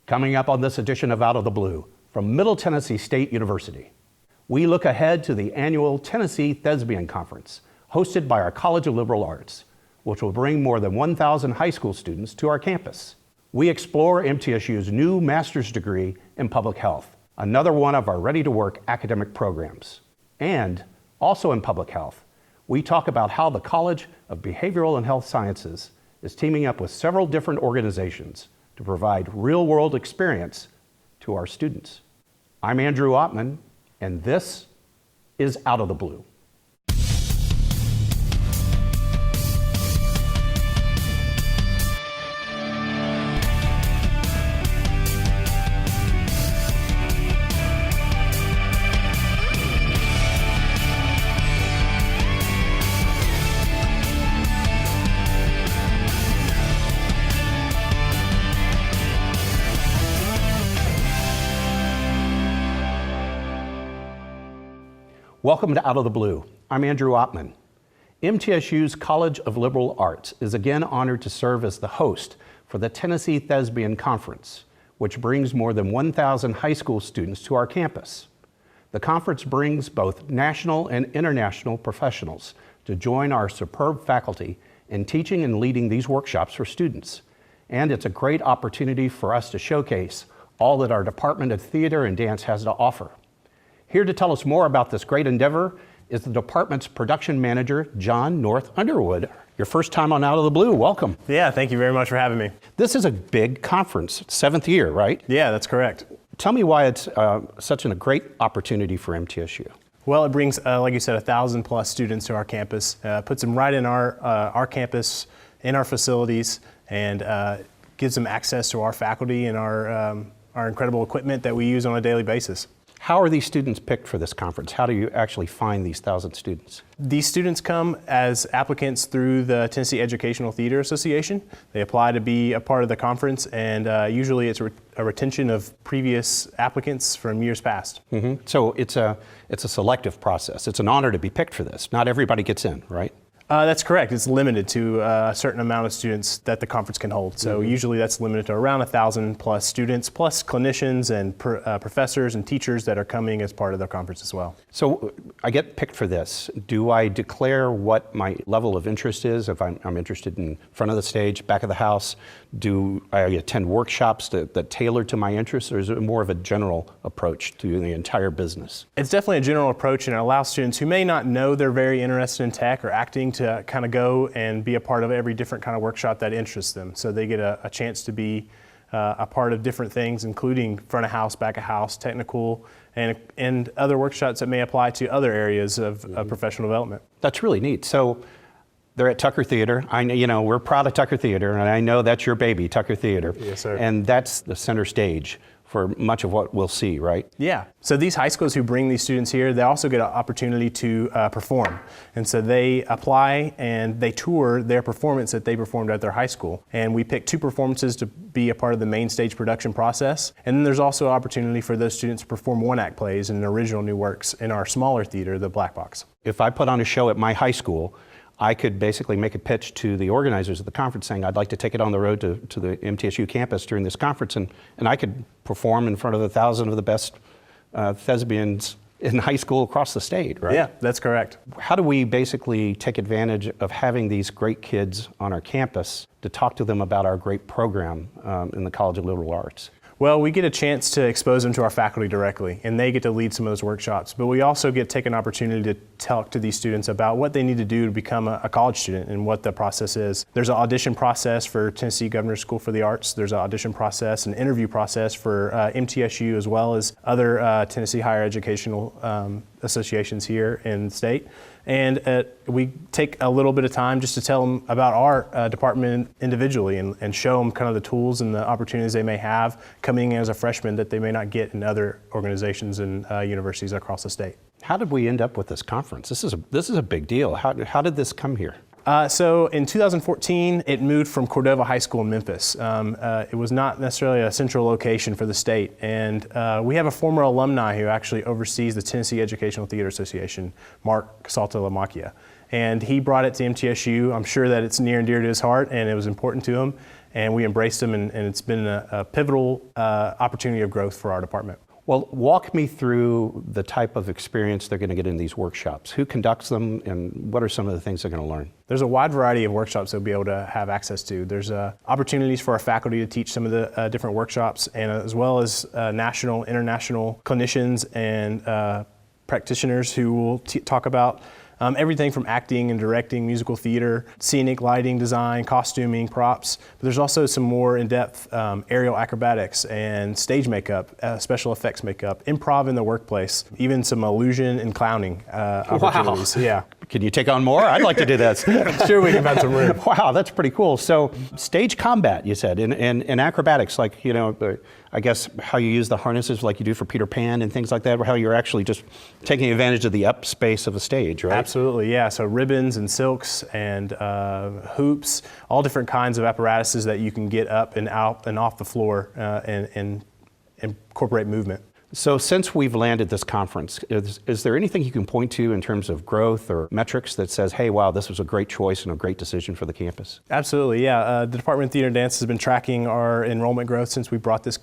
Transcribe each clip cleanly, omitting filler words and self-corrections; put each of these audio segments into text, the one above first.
Coming up on this edition of Out of the Blue from Middle Tennessee State University, we look ahead to the annual Tennessee Thespian Conference, hosted by our College of Liberal Arts, which will bring more than 1,000 high school students to our campus. We explore MTSU's new master's degree in public health, another one of our ready-to-work academic programs. And also in public health, we talk about how the College of Behavioral and Health Sciences is teaming up with several different organizations to provide real-world experience to our students. I'm Andrew Ottman, and this is Out of the Blue. Welcome to Out of the Blue. I'm Andrew Ottman. MTSU's College of Liberal Arts is again honored to serve as the host for the Tennessee Thespian Conference, which brings more than 1,000 high school students to our campus. The conference brings both national and international professionals to join our superb faculty in teaching and leading these workshops for students. And it's a great opportunity for us to showcase all that our Department of Theater and Dance has to offer. Here to tell us more about this great endeavor is the department's production manager, John North Underwood. Your first time on Out of the Blue, welcome. Yeah, thank you very much for having me. This is a big conference, 7th year, right? Yeah, that's correct. Tell me why it's such a great opportunity for MTSU. Well, it brings, like you said, 1,000 plus students to our campus, puts them right in our campus, in our facilities, and gives them access to our faculty and our incredible equipment that we use on a daily basis. How are these students picked for this conference? How do you actually find these 1,000 students? These students come as applicants through the Tennessee Educational Theater Association. They apply to be a part of the conference, and usually it's a retention of previous applicants from years past. Mm-hmm. So it's a selective process. It's an honor to be picked for this. Not everybody gets in, right? That's correct. It's limited to a certain amount of students that the conference can hold. So usually that's limited to around 1,000 plus students, plus clinicians and professors and teachers that are coming as part of the conference as well. So I get picked for this. Do I declare what my level of interest is? If I'm interested in front of the stage, back of the house, do I attend workshops that tailor to my interests, or is it more of a general approach to the entire business? It's definitely a general approach, and it allows students who may not know they're very interested in tech or acting to kind of go and be a part of every different kind of workshop that interests them. So they get a chance to be a part of different things, including front of house, back of house, technical, and other workshops that may apply to other areas of professional development. That's really neat. So they're at Tucker Theater. We're proud of Tucker Theater, and I know that's your baby, Tucker Theater. Yes, sir. And that's the center stage for much of what we'll see, right? Yeah. So these high schools who bring these students here, they also get an opportunity to perform. And so they apply and they tour their performance that they performed at their high school. And we pick 2 performances to be a part of the main stage production process. And then there's also an opportunity for those students to perform one-act plays and original new works in our smaller theater, the Black Box. If I put on a show at my high school, I could basically make a pitch to the organizers of the conference saying, I'd like to take it on the road to the MTSU campus during this conference, and I could perform in front of 1,000 of the best thespians in high school across the state, right? Yeah, that's correct. How do we basically take advantage of having these great kids on our campus to talk to them about our great program in the College of Liberal Arts? Well, we get a chance to expose them to our faculty directly, and they get to lead some of those workshops. But we also get to take an opportunity to talk to these students about what they need to do to become a college student and what the process is. There's an audition process for Tennessee Governor's School for the Arts. There's an audition process, an interview process for MTSU, as well as other Tennessee higher educational associations here in the state. And we take a little bit of time just to tell them about our department individually and show them kind of the tools and the opportunities they may have coming in as a freshman that they may not get in other organizations and universities across the state. How did we end up with this conference? This is a big deal. How did this come here? So in 2014, it moved from Cordova High School in Memphis. It was not necessarily a central location for the state. And we have a former alumni who actually oversees the Tennessee Educational Theater Association, Mark Casalta-Lamacchia. And he brought it to MTSU. I'm sure that it's near and dear to his heart, and it was important to him. and we embraced them, and it's been a pivotal opportunity of growth for our department. Well, walk me through the type of experience they're going to get in these workshops. Who conducts them, and what are some of the things they're going to learn? There's a wide variety of workshops they'll be able to have access to. There's opportunities for our faculty to teach some of the different workshops, and as well as national, international clinicians and practitioners who will talk about everything from acting and directing, musical theater, scenic lighting design, costuming, props. But there's also some more in-depth aerial acrobatics and stage makeup, special effects makeup, improv in the workplace, even some illusion and clowning opportunities. Wow. Yeah. Can you take on more? I'd like to do that. Sure, we can find some room. Wow, that's pretty cool. So stage combat, you said, and acrobatics, like, I guess how you use the harnesses like you do for Peter Pan and things like that, or how you're actually just taking advantage of the up space of a stage, right? Absolutely, yeah. So ribbons and silks and hoops, all different kinds of apparatuses that you can get up and out and off the floor and incorporate movement. So since we've landed this conference, is there anything you can point to in terms of growth or metrics that says, hey, wow, this was a great choice and a great decision for the campus? Absolutely, yeah. The Department of Theater and Dance has been tracking our enrollment growth since we brought this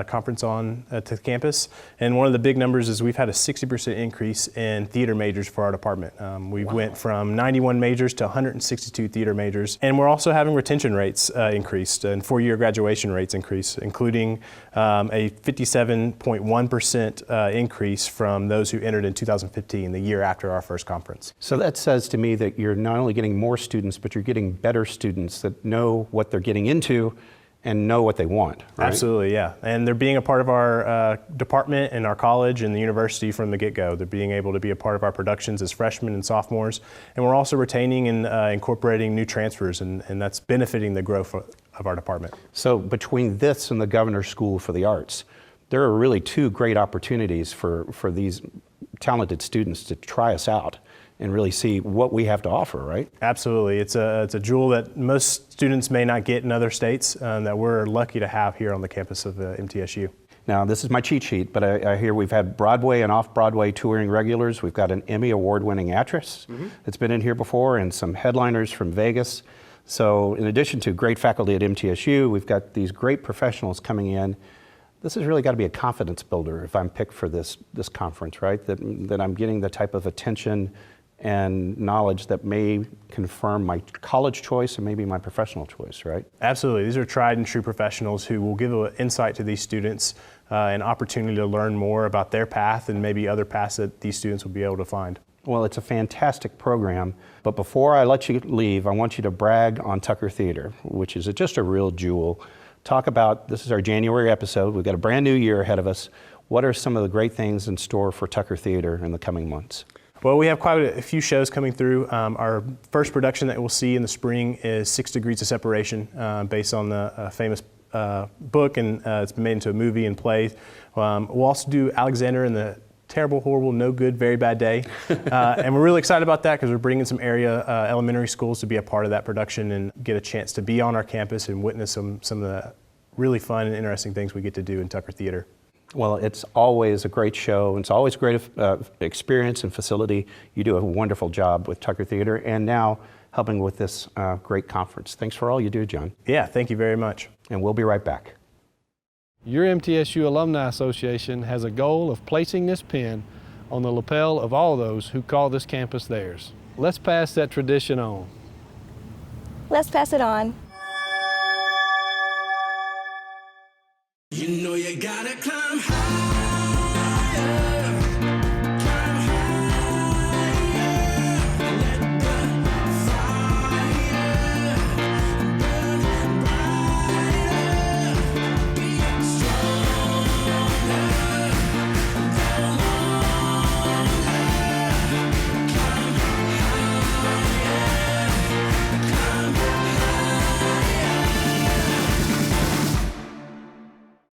conference on to the campus. And one of the big numbers is we've had a 60% increase in theater majors for our department. We went from 91 majors to 162 theater majors. And we're also having retention rates increased and four-year graduation rates increased, including a 57.1% increase from those who entered in 2015, the year after our first conference. So that says to me that you're not only getting more students, but you're getting better students that know what they're getting into and know what they want, right? Absolutely, yeah. And they're being a part of our department and our college and the university from the get-go. They're being able to be a part of our productions as freshmen and sophomores. And we're also retaining and incorporating new transfers, and that's benefiting the growth of our department. So between this and the Governor's School for the Arts, there are really two great opportunities for these talented students to try us out and really see what we have to offer, right? Absolutely. It's a jewel that most students may not get in other states that we're lucky to have here on the campus of MTSU. Now, this is my cheat sheet, but I hear we've had Broadway and off-Broadway touring regulars. We've got an Emmy award-winning actress that's been in here before, and some headliners from Vegas. So in addition to great faculty at MTSU, we've got these great professionals coming in. This has really got to be a confidence builder if I'm picked for this conference, right? That I'm getting the type of attention and knowledge that may confirm my college choice and maybe my professional choice, right? Absolutely. These are tried and true professionals who will give an insight to these students, an opportunity to learn more about their path and maybe other paths that these students will be able to find. Well, it's a fantastic program, but before I let you leave, I want you to brag on Tucker Theater, which is just a real jewel. Talk about, this is our January episode, we've got a brand new year ahead of us. What are some of the great things in store for Tucker Theater in the coming months? Well, we have quite a few shows coming through. Our first production that we'll see in the spring is 6 Degrees of Separation, based on the famous book, and it's been made into a movie and play. We'll also do Alexander and the Terrible, Horrible, No Good, Very Bad Day. And we're really excited about that because we're bringing some area elementary schools to be a part of that production and get a chance to be on our campus and witness some of the really fun and interesting things we get to do in Tucker Theater. Well, it's always a great show. It's always a great experience and facility. You do a wonderful job with Tucker Theater and now helping with this great conference. Thanks for all you do, John. Yeah, thank you very much. And we'll be right back. Your MTSU Alumni Association has a goal of placing this pin on the lapel of all those who call this campus theirs. Let's pass that tradition on. Let's pass it on. You know you gotta climb higher, climb higher, let the fire burn brighter, be stronger, go longer, climb higher, climb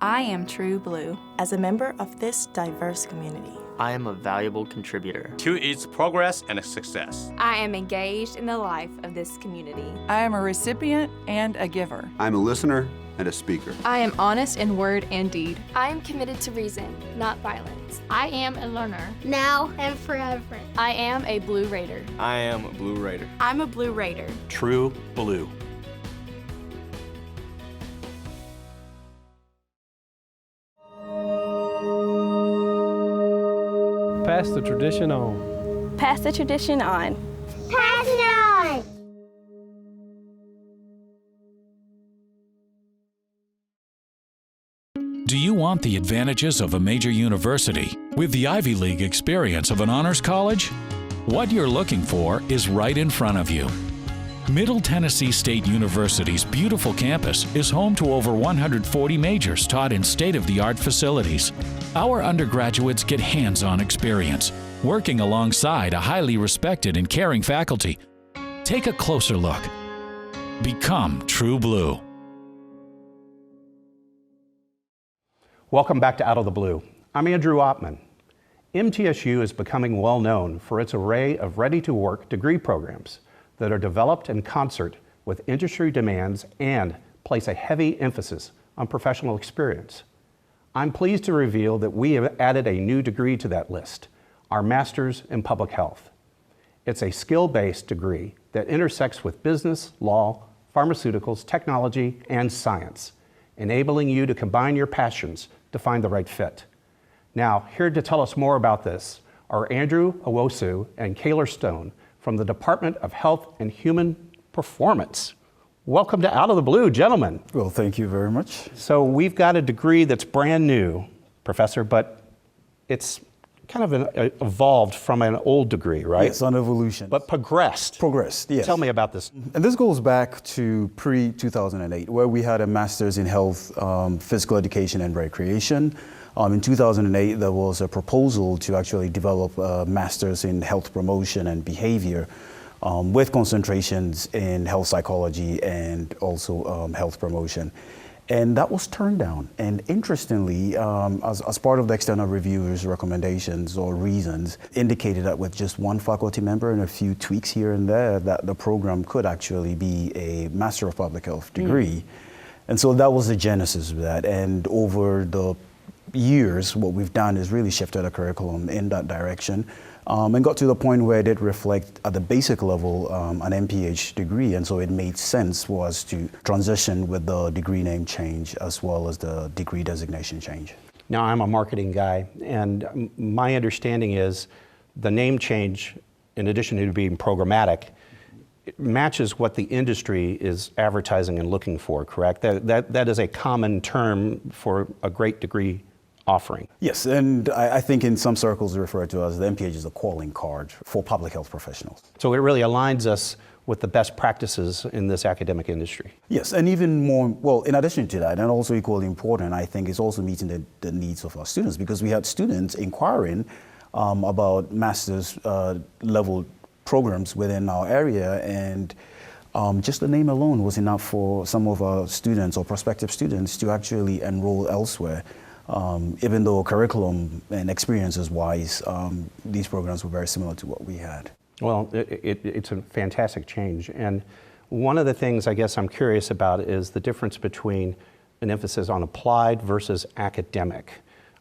I am True Blue. As a member of this diverse community, I am a valuable contributor to its progress and success. I am engaged in the life of this community. I am a recipient and a giver. I'm a listener and a speaker. I am honest in word and deed. I am committed to reason, not violence. I am a learner. Now and forever. I am a Blue Raider. I am a Blue Raider. I'm a Blue Raider. True Blue. pass the tradition on. Pass the tradition on. Pass it on. Do you want the advantages of a major university with the Ivy League experience of an honors college? What you're looking for is right in front of you. Middle Tennessee State University's beautiful campus is home to over 140 majors taught in state-of-the-art facilities. Our undergraduates get hands-on experience, working alongside a highly respected and caring faculty. Take a closer look. Become True Blue. Welcome back to Out of the Blue. I'm Andrew Oppman. MTSU is becoming well known for its array of ready-to-work degree programs that are developed in concert with industry demands and place a heavy emphasis on professional experience. I'm pleased to reveal that we have added a new degree to that list, our Master's in Public Health. It's a skill-based degree that intersects with business, law, pharmaceuticals, technology, and science, enabling you to combine your passions to find the right fit. Now, here to tell us more about this are Andrew Owosu and Kaylor Stone from the Department of Health and Human Performance. Welcome to Out of the Blue, gentlemen. Well, thank you very much. So we've got a degree that's brand new, Professor, but it's kind of evolved from an old degree, right? Yes, on evolution. But progressed. Progressed, yes. Tell me about this. And this goes back to pre-2008, where we had a Master's in Health, Physical Education and Recreation. In 2008, there was a proposal to actually develop a Master's in Health Promotion and Behavior with concentrations in health psychology and also health promotion. And that was turned down. And interestingly, as part of the external reviewers' recommendations or reasons, indicated that with just one faculty member and a few tweaks here and there, that the program could actually be a Master of Public Health degree. And so that was the genesis of that. And over the years, what we've done is really shifted the curriculum in that direction and got to the point where it did reflect at the basic level an MPH degree, and so it made sense for us to transition with the degree name change as well as the degree designation change. Now, I'm a marketing guy, and my understanding is the name change, in addition to being programmatic, it matches what the industry is advertising and looking for, correct? That is a common term for a great degree offering. Yes, and I think in some circles referred to as the MPH is a calling card for public health professionals. So it really aligns us with the best practices in this academic industry. Yes, and even more, well, in addition to that, and also equally important, I think is also meeting the needs of our students, because we had students inquiring about master's level programs within our area, and just the name alone was enough for some of our students or prospective students to actually enroll elsewhere. Even though curriculum and experiences-wise, these programs were very similar to what we had. Well, it's a fantastic change. And one of the things I guess I'm curious about is the difference between an emphasis on applied versus academic.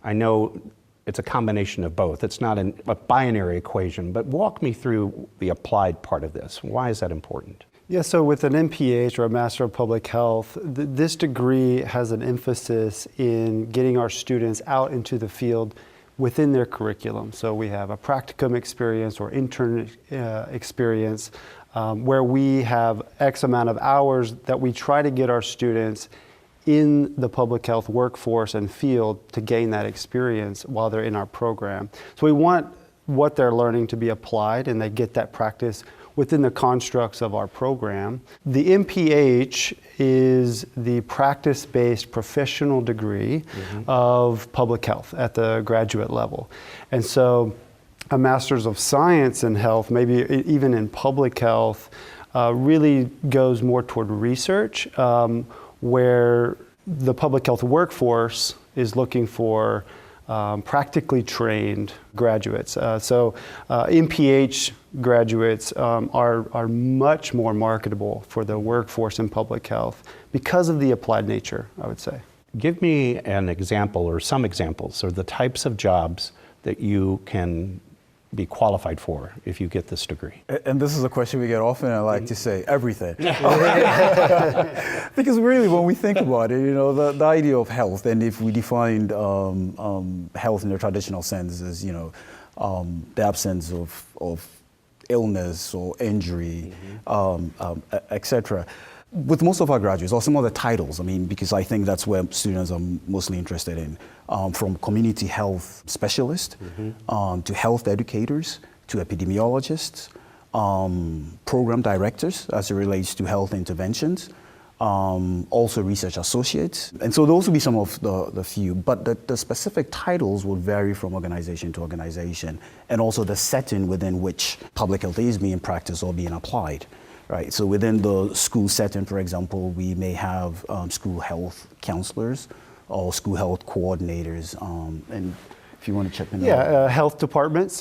I know it's a combination of both. It's not a binary equation, but walk me through the applied part of this. Why is that important? Yeah, so with an MPH or a Master of Public Health, this degree has an emphasis in getting our students out into the field within their curriculum. So we have a practicum experience or intern experience where we have X amount of hours that we try to get our students in the public health workforce and field to gain that experience while they're in our program. So we want what they're learning to be applied, and they get that practice within the constructs of our program. The MPH is the practice-based professional degree of public health at the graduate level. And so a Master's of Science in Health, maybe even in public health, really goes more toward research, where the public health workforce is looking for practically trained graduates. So MPH graduates are much more marketable for the workforce in public health because of the applied nature, I would say. Give me an example or some examples of the types of jobs that you can be qualified for if you get this degree. And this is a question we get often, I like to say everything. Because really when we think about it, you know, the idea of health, and if we defined health in the traditional sense as, you know, the absence of illness or injury, etc. With most of our graduates, or some of the titles, I mean, because I think that's where students are mostly interested in, from community health specialists to health educators to epidemiologists, program directors as it relates to health interventions, also research associates. And so those will be some of the few, but the specific titles will vary from organization to organization, and also the setting within which public health is being practiced or being applied. Right, so within the school setting, for example, we may have school health counselors or school health coordinators, and if you want to check in. Health departments,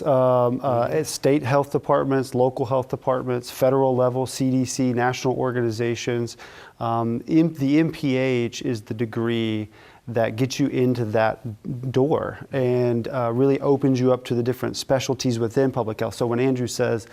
state health departments, local health departments, federal level, CDC, national organizations. The MPH is the degree that gets you into that door and really opens you up to the different specialties within public health. So when Andrew says,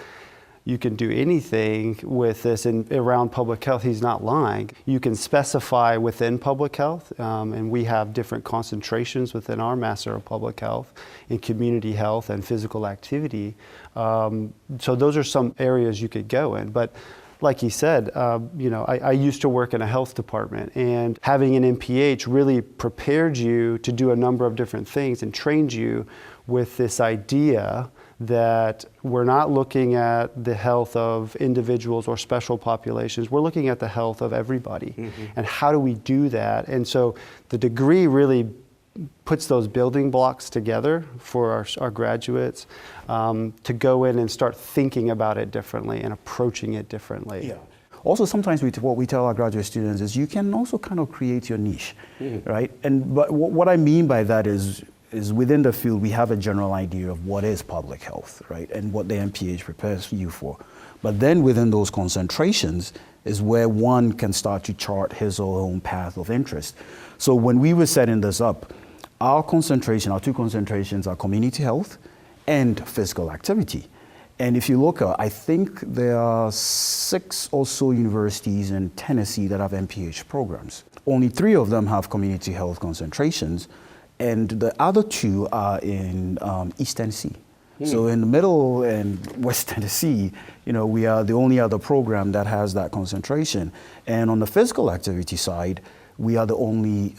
you can do anything with this and around public health, he's not lying. You can specify within public health, and we have different concentrations within our Master of Public Health in community health and physical activity. So those are some areas you could go in. But like he said, I used to work in a health department, and having an MPH really prepared you to do a number of different things and trained you with this idea that we're not looking at the health of individuals or special populations, we're looking at the health of everybody. And how do we do that? And so the degree really puts those building blocks together for our graduates to go in and start thinking about it differently and approaching it differently. Yeah. Also, sometimes what we tell our graduate students is you can also kind of create your niche, right? But what I mean by that is within the field, we have a general idea of what is public health, right? And what the MPH prepares you for. But then within those concentrations is where one can start to chart his or her own path of interest. So when we were setting this up, our two concentrations are community health and physical activity. And if you look, I think there are 6 or so universities in Tennessee that have MPH programs. Only 3 of them have community health concentrations, and the other 2 are in East Tennessee. So in the middle and West Tennessee, we are the only other program that has that concentration. And on the physical activity side, we are the only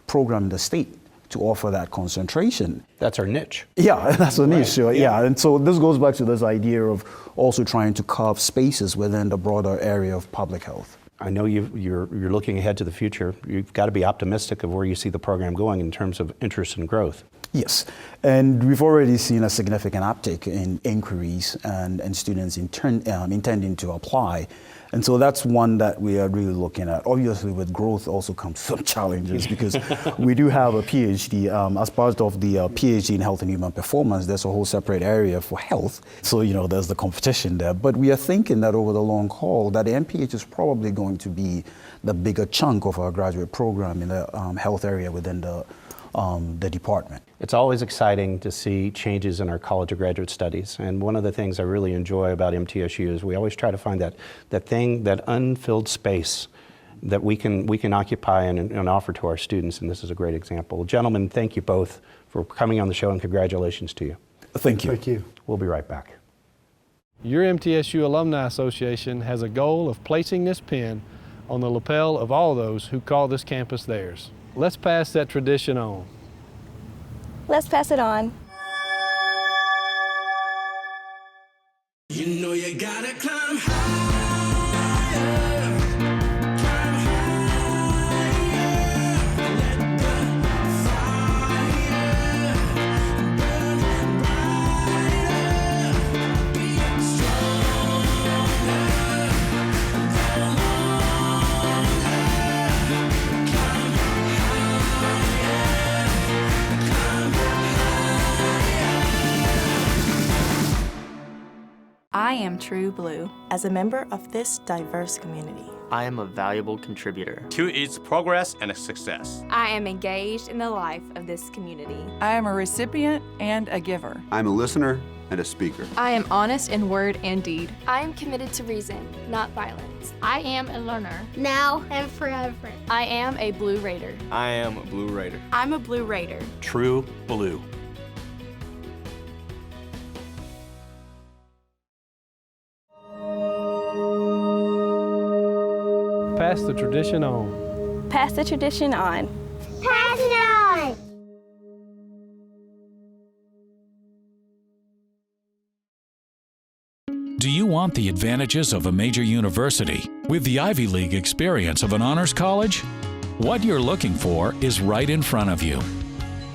program in the state to offer that concentration. That's our niche. Yeah, that's a niche. Right. Yeah, and so this goes back to this idea of also trying to carve spaces within the broader area of public health. I know you're looking ahead to the future. You've got to be optimistic of where you see the program going in terms of interest and growth. Yes, and we've already seen a significant uptick in inquiries and students intending to apply. And so that's one that we are really looking at. Obviously, with growth also comes some challenges because we do have a PhD. As part of the PhD in Health and Human Performance, there's a whole separate area for health. So, there's the competition there. But we are thinking that over the long haul, that the MPH is probably going to be the bigger chunk of our graduate program in the health area within the department. It's always exciting to see changes in our College of Graduate Studies. And one of the things I really enjoy about MTSU is we always try to find that unfilled space that we can occupy and offer to our students. And this is a great example. Gentlemen, thank you both for coming on the show, and congratulations to you. Thank you. Thank you. We'll be right back. Your MTSU Alumni Association has a goal of placing this pin on the lapel of all those who call this campus theirs. Let's pass that tradition on. Let's pass it on. You know you gotta climb higher, climb higher, let the fire burn brighter, be stronger, go longer, climb I am True Blue. As a member of this diverse community, I am a valuable contributor to its progress and success. I am engaged in the life of this community. I am a recipient and a giver. I'm a listener and a speaker. I am honest in word and deed. I am committed to reason, not violence. I am a learner. Now and forever. I am a Blue Raider. I am a Blue Raider. I'm a Blue Raider. True Blue. pass the tradition on. Pass the tradition on. Pass it on. Do you want the advantages of a major university with the Ivy League experience of an honors college? What you're looking for is right in front of you.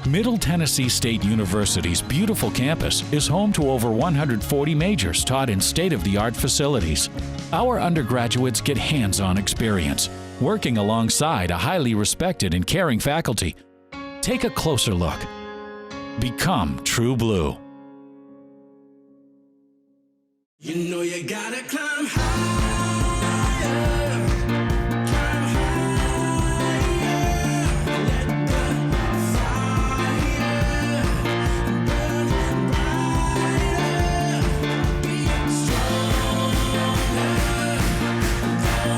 Middle Tennessee State University's beautiful campus is home to over 140 majors taught in state-of-the-art facilities. Our undergraduates get hands-on experience, working alongside a highly respected and caring faculty. Take a closer look. Become True Blue. You know you gotta climb higher, climb higher, let the fire burn brighter, be stronger, go longer, climb higher,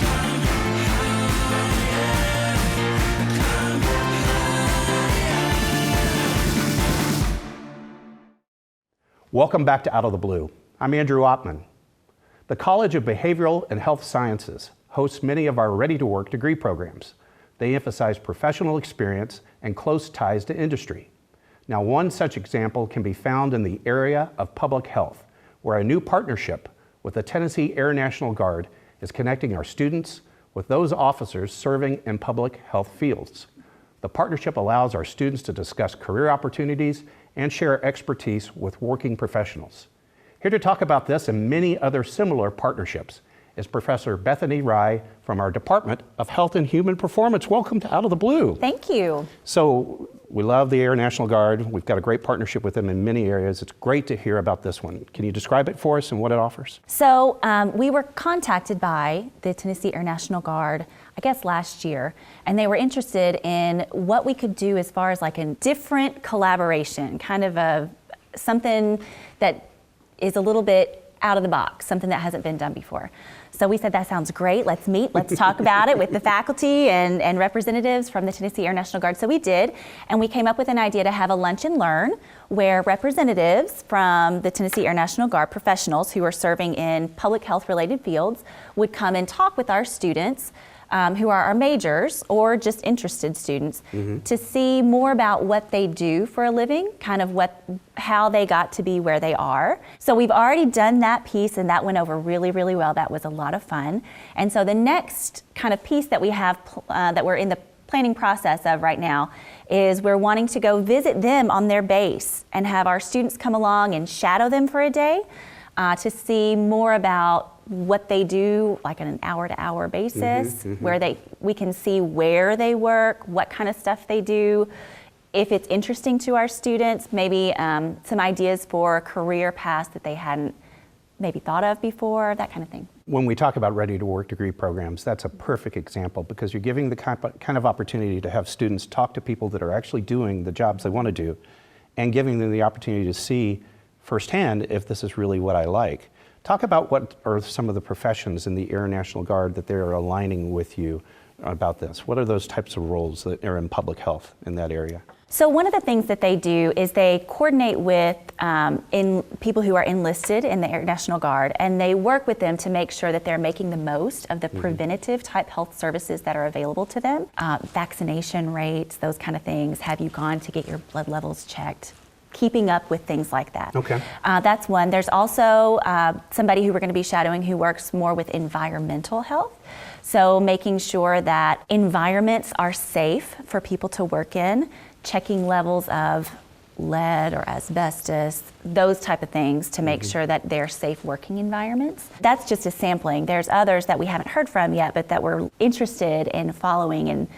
climb Welcome back to Out of the Blue. I'm Andrew Oppman. The College of Behavioral and Health Sciences hosts many of our ready-to-work degree programs. They emphasize professional experience and close ties to industry. Now, one such example can be found in the area of public health, where a new partnership with the Tennessee Air National Guard is connecting our students with those officers serving in public health fields. The partnership allows our students to discuss career opportunities and share expertise with working professionals. Here to talk about this and many other similar partnerships is Professor Bethany Rye from our Department of Health and Human Performance. Welcome to Out of the Blue. Thank you. So we love the Air National Guard. We've got a great partnership with them in many areas. It's great to hear about this one. Can you describe it for us and what it offers? So we were contacted by the Tennessee Air National Guard, I guess last year, and they were interested in what we could do as far as like a different collaboration, kind of something that is a little bit out of the box, something that hasn't been done before. So we said, that sounds great, let's meet, let's talk about it with the faculty and representatives from the Tennessee Air National Guard. So we did, and we came up with an idea to have a lunch and learn where representatives from the Tennessee Air National Guard, professionals who are serving in public health related fields, would come and talk with our students who are our majors or just interested students to see more about what they do for a living, kind of how they got to be where they are. So we've already done that piece and that went over really, really well. That was a lot of fun. And so the next kind of piece that we have that we're in the planning process of right now is we're wanting to go visit them on their base and have our students come along and shadow them for a day to see more about what they do, like on an hour-to-hour basis, where we can see where they work, what kind of stuff they do, if it's interesting to our students, maybe some ideas for career paths that they hadn't maybe thought of before, that kind of thing. When we talk about ready-to-work degree programs, that's a perfect example because you're giving the kind of opportunity to have students talk to people that are actually doing the jobs they want to do and giving them the opportunity to see firsthand if this is really what I like. Talk about what are some of the professions in the Air National Guard that they're aligning with you about this. What are those types of roles that are in public health in that area? So one of the things that they do is they coordinate with people who are enlisted in the Air National Guard, and they work with them to make sure that they're making the most of the preventative type health services that are available to them. Vaccination rates, those kind of things. Have you gone to get your blood levels checked? Keeping up with things like that. Okay. That's one. There's also somebody who we're going to be shadowing who works more with environmental health. So making sure that environments are safe for people to work in, checking levels of lead or asbestos, those type of things to make sure that they're safe working environments. That's just a sampling. There's others that we haven't heard from yet, but that we're interested in following and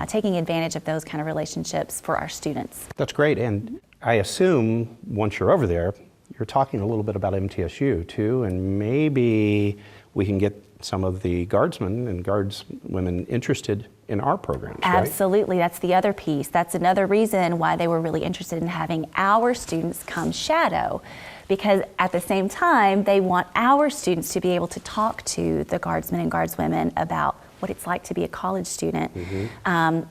taking advantage of those kind of relationships for our students. That's great. And I assume once you're over there, you're talking a little bit about MTSU too, and maybe we can get some of the guardsmen and guardswomen interested in our programs, right? Absolutely, that's the other piece. That's another reason why they were really interested in having our students come shadow, because at the same time, they want our students to be able to talk to the guardsmen and guardswomen about what it's like to be a college student.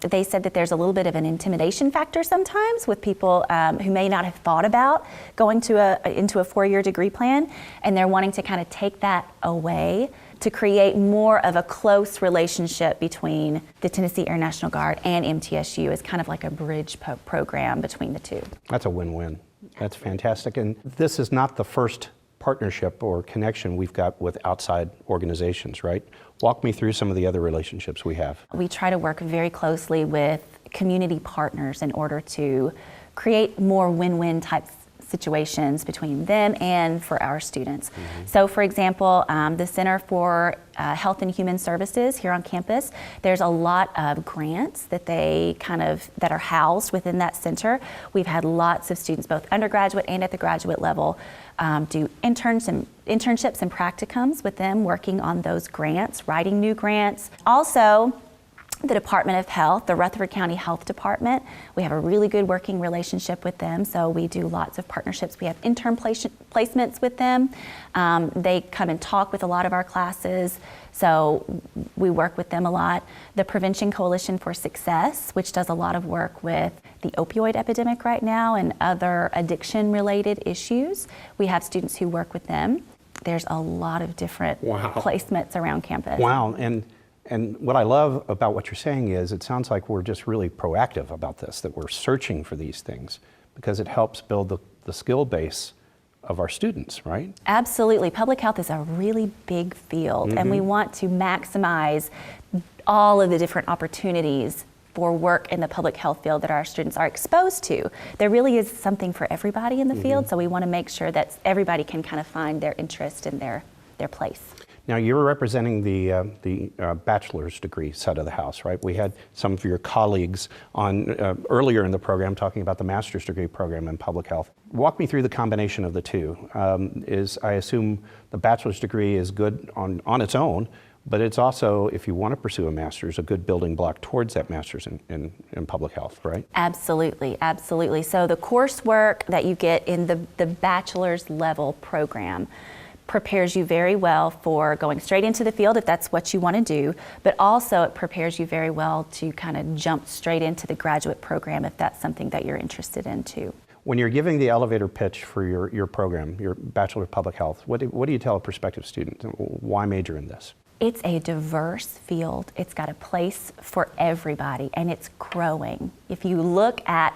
They said that there's a little bit of an intimidation factor sometimes with people who may not have thought about going into a four-year degree plan, and they're wanting to kind of take that away to create more of a close relationship between the Tennessee International Guard and MTSU as kind of like a bridge program between the two. That's a win-win. That's fantastic. And this is not the first partnership or connection we've got with outside organizations, right? Walk me through some of the other relationships we have. We try to work very closely with community partners in order to create more win-win type situations between them and for our students. So for example, the Center for Health and Human Services here on campus, there's a lot of grants that that are housed within that center. We've had lots of students, both undergraduate and at the graduate level, do internships and practicums with them, working on those grants, writing new grants. Also, the Department of Health, the Rutherford County Health Department, we have a really good working relationship with them, so we do lots of partnerships. We have intern placements with them. They come and talk with a lot of our classes, so we work with them a lot. The Prevention Coalition for Success, which does a lot of work with the opioid epidemic right now and other addiction-related issues. We have students who work with them. There's a lot of different placements around campus. Wow, and what I love about what you're saying is it sounds like we're just really proactive about this, that we're searching for these things because it helps build the skill base of our students, right? Absolutely. Public health is a really big field, and we want to maximize all of the different opportunities for work in the public health field that our students are exposed to. There really is something for everybody in the field, so we want to make sure that everybody can kind of find their interest and their place. Now, you're representing the bachelor's degree side of the house, right? We had some of your colleagues on earlier in the program talking about the master's degree program in public health. Walk me through the combination of the two. I assume the bachelor's degree is good on its own, but it's also, if you want to pursue a master's, a good building block towards that master's in public health, right? Absolutely, absolutely. So the coursework that you get in the bachelor's level program prepares you very well for going straight into the field if that's what you want to do, but also it prepares you very well to kind of jump straight into the graduate program if that's something that you're interested in too. When you're giving the elevator pitch for your program, your Bachelor of Public Health, what do you tell a prospective student? Why major in this? It's a diverse field. It's got a place for everybody, and it's growing. If you look at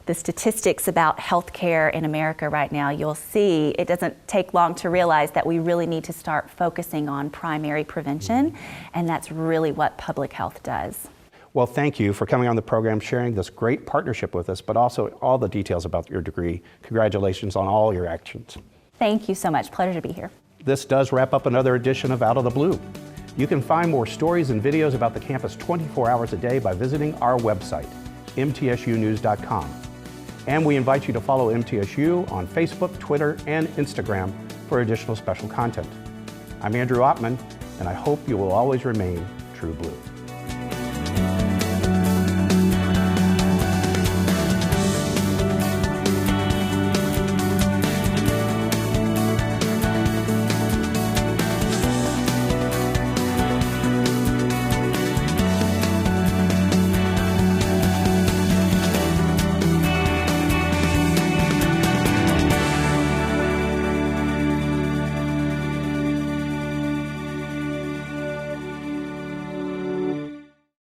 the statistics about healthcare in America right now, you'll see it doesn't take long to realize that we really need to start focusing on primary prevention, and that's really what public health does. Well, thank you for coming on the program, sharing this great partnership with us, but also all the details about your degree. Congratulations on all your actions. Thank you so much. Pleasure to be here. This does wrap up another edition of Out of the Blue. You can find more stories and videos about the campus 24 hours a day by visiting our website, mtsunews.com. And we invite you to follow MTSU on Facebook, Twitter, and Instagram for additional special content. I'm Andrew Ottman, and I hope you will always remain true blue.